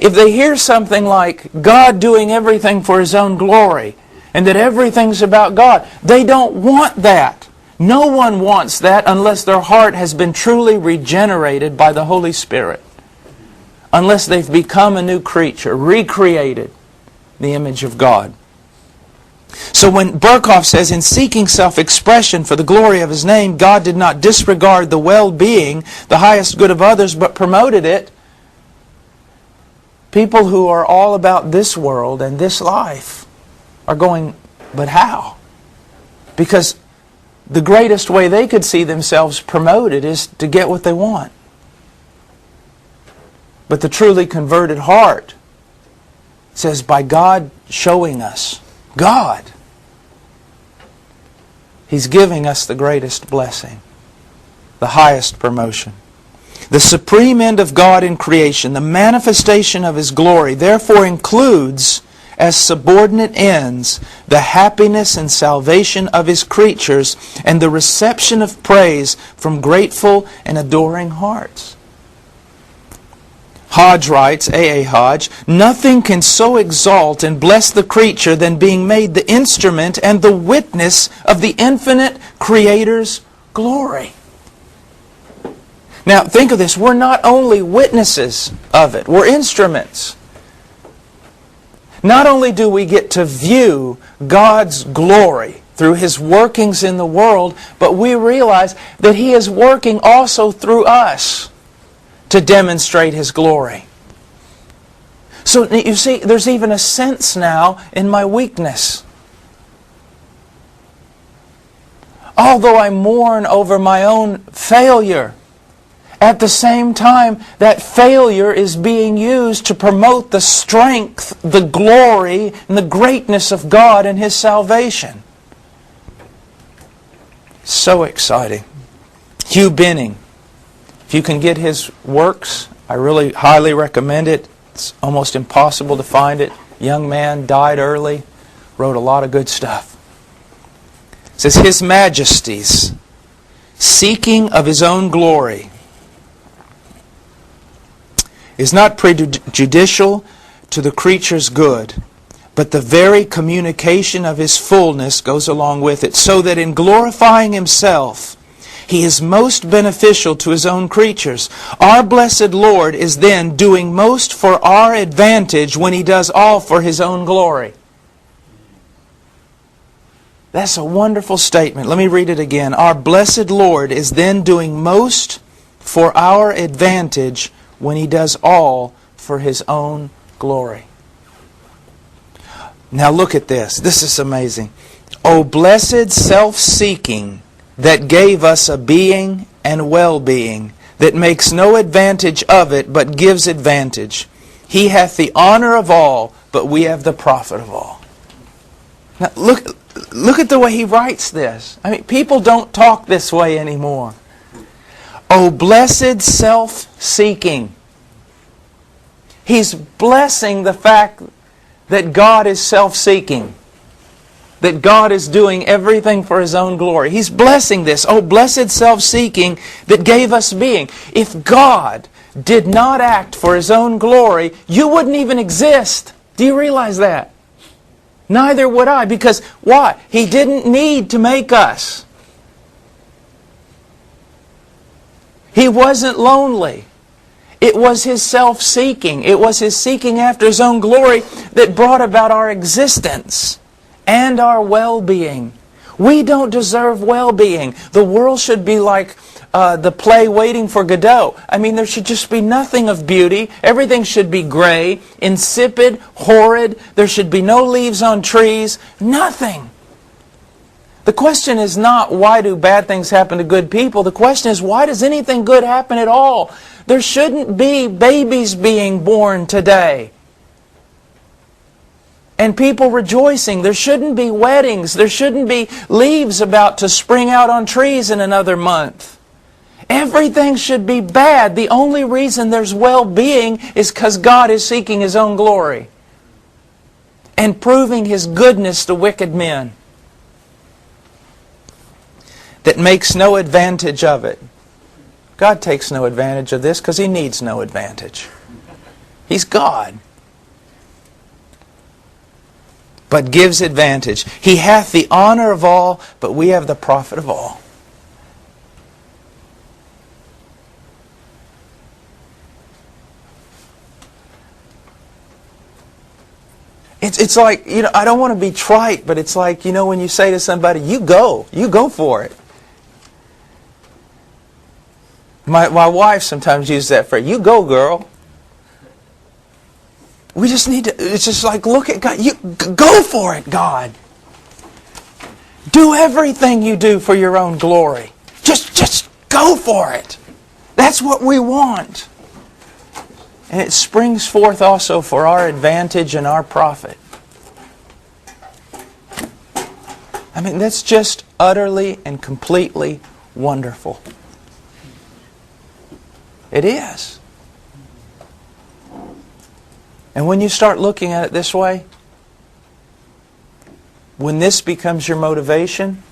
if they hear something like God doing everything for His own glory, and that everything's about God, they don't want that. No one wants that unless their heart has been truly regenerated by the Holy Spirit. Unless they've become a new creature, recreated the image of God. So when Berkhoff says, in seeking self-expression for the glory of His name, God did not disregard the well-being, the highest good of others, but promoted it, people who are all about this world and this life are going, but how? Because the greatest way they could see themselves promoted is to get what they want. But the truly converted heart says, by God showing us, God, He's giving us the greatest blessing, the highest promotion. The supreme end of God in creation, the manifestation of His glory, therefore includes as subordinate ends the happiness and salvation of His creatures and the reception of praise from grateful and adoring hearts. Hodge writes, A. Hodge, nothing can so exalt and bless the creature than being made the instrument and the witness of the infinite Creator's glory. Now think of this, we're not only witnesses of it, we're instruments. Not only do we get to view God's glory through His workings in the world, but we realize that He is working also through us to demonstrate His glory. So you see, there's even a sense now in my weakness. Although I mourn over my own failure, at the same time, that failure is being used to promote the strength, the glory, and the greatness of God and His salvation. So exciting. Hugh Benning. If you can get his works, I really highly recommend it. It's almost impossible to find it. Young man, died early, wrote a lot of good stuff. It says, His Majesty's seeking of His own glory is not prejudicial to the creature's good, but the very communication of His fullness goes along with it, so that in glorifying Himself, He is most beneficial to His own creatures. Our blessed Lord is then doing most for our advantage when He does all for His own glory. That's a wonderful statement. Let me read it again. Our blessed Lord is then doing most for our advantage when He does all for His own glory. Now look at this. This is amazing. O blessed self-seeking that gave us a being and well-being, that makes no advantage of it, but gives advantage. He hath the honor of all, but we have the profit of all. Now look at the way he writes this. I mean, people don't talk this way anymore. O blessed self-seeking. He's blessing the fact that God is self-seeking. That God is doing everything for His own glory. He's blessing this. Oh, blessed self-seeking that gave us being. If God did not act for His own glory, you wouldn't even exist. Do you realize that? Neither would I. Because why? He didn't need to make us. He wasn't lonely. It was His self-seeking. It was His seeking after His own glory that brought about our existence and our well-being. We don't deserve well-being. The world should be like the play Waiting for Godot. I mean, there should just be nothing of beauty. Everything should be gray, insipid, horrid. There should be no leaves on trees. Nothing. The question is not, why do bad things happen to good people? The question is, why does anything good happen at all? There shouldn't be babies being born today and people rejoicing. There shouldn't be weddings. There shouldn't be leaves about to spring out on trees in another month. Everything should be bad. The only reason there's well-being is because God is seeking His own glory and proving His goodness to wicked men. That makes no advantage of it. God takes no advantage of this because He needs no advantage. He's God. But gives advantage. He hath the honor of all, but we have the profit of all. It's like, I don't want to be trite, but it's like, when you say to somebody, you go for it. My wife sometimes uses that phrase, you go, girl. We just need to, it's just like, look at God. You go for it, God. Do everything you do for your own glory. Just go for it. That's what we want. And it springs forth also for our advantage and our profit. I mean, that's just utterly and completely wonderful. It is. And when you start looking at it this way, when this becomes your motivation,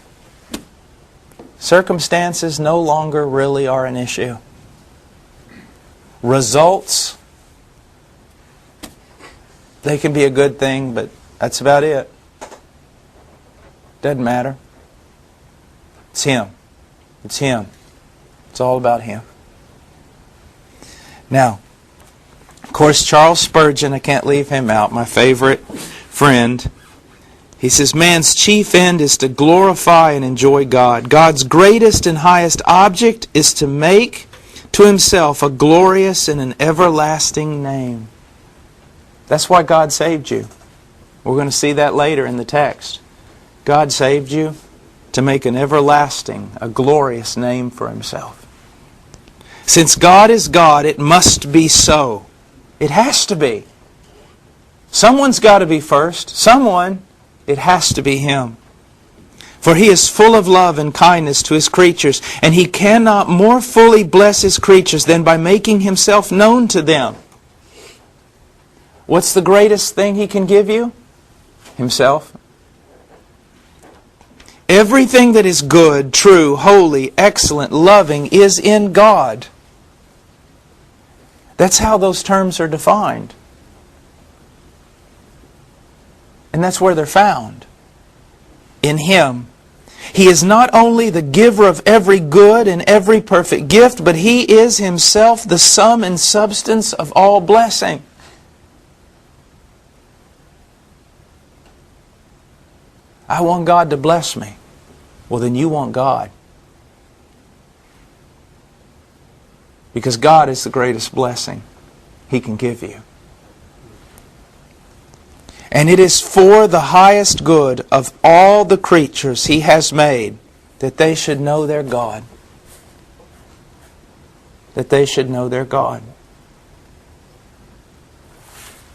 circumstances no longer really are an issue. Results, they can be a good thing, but that's about it. Doesn't matter. It's Him. It's Him. It's all about Him. Now, of course, Charles Spurgeon, I can't leave him out, my favorite friend. He says, man's chief end is to glorify and enjoy God. God's greatest and highest object is to make to Himself a glorious and an everlasting name. That's why God saved you. We're going to see that later in the text. God saved you to make an everlasting, a glorious name for Himself. Since God is God, it must be so. It has to be. Someone's got to be first. It has to be Him. For He is full of love and kindness to His creatures, and He cannot more fully bless His creatures than by making Himself known to them. What's the greatest thing He can give you? Himself. Everything that is good, true, holy, excellent, loving is in God. That's how those terms are defined. And that's where they're found. In Him. He is not only the giver of every good and every perfect gift, but He is Himself the sum and substance of all blessing. I want God to bless me. Well, then you want God. Because God is the greatest blessing He can give you. And it is for the highest good of all the creatures He has made that they should know their God. That they should know their God.